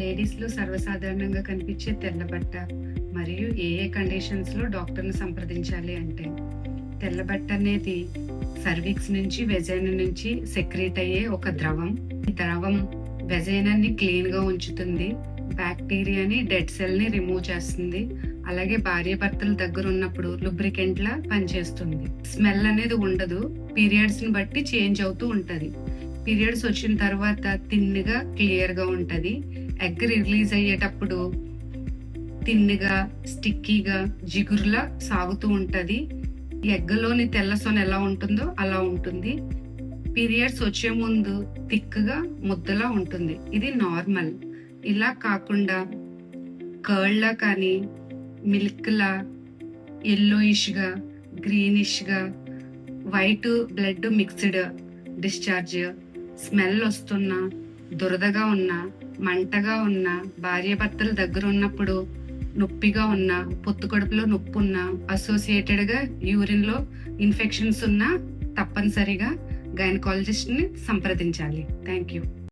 లేడీస్లో సర్వసాధారణంగా కనిపించే తెల్లబట్ట మరియు ఏ ఏ కండిషన్స్లో డాక్టర్ని సంప్రదించాలి అంటే, తెల్లబట్ట అనేది సర్విక్స్ నుంచి వెజైనా నుంచి సెక్రీట్ అయ్యే ఒక ద్రవం. ఈ ద్రవం వెజైనాన్ని క్లీన్గా ఉంచుతుంది, బ్యాక్టీరియాని డెడ్ సెల్ని రిమూవ్ చేస్తుంది, అలాగే భార్యాభర్తల దగ్గర ఉన్నప్పుడు lubricant లా పనిచేస్తుంది. స్మెల్ అనేది ఉండదు, పీరియడ్స్ని బట్టి చేంజ్ అవుతూ ఉంటుంది. పీరియడ్స్ వచ్చిన తర్వాత తిన్నుగా క్లియర్గా ఉంటుంది. ఎగ్ రిలీజ్ అయ్యేటప్పుడు తిన్నుగా స్టిక్కీగా జిగురులా సాగుతూ ఉంటుంది. ఎగ్గలోని తెల్ల సొన ఎలా ఉంటుందో అలా ఉంటుంది. పీరియడ్స్ వచ్చే ముందు థిక్గా ముద్దలా ఉంటుంది. ఇది నార్మల్. ఇలా కాకుండా కర్డ్లా కానీ మిల్క్లా ఎల్లోయిష్గా గ్రీనిష్గా white blood mixed discharge, smell వస్తున్నా, దురదగా ఉన్నా, మంటగా ఉన్నా, భార్యాభర్తల దగ్గర ఉన్నప్పుడు నొప్పిగా ఉన్నా, పొత్తు కడుపులో నొప్పి ఉన్నా, అసోసియేటెడ్గా యూరిన్లో ఇన్ఫెక్షన్స్ ఉన్నా తప్పనిసరిగా గైనకాలజిస్ట్ని సంప్రదించాలి. Thank you.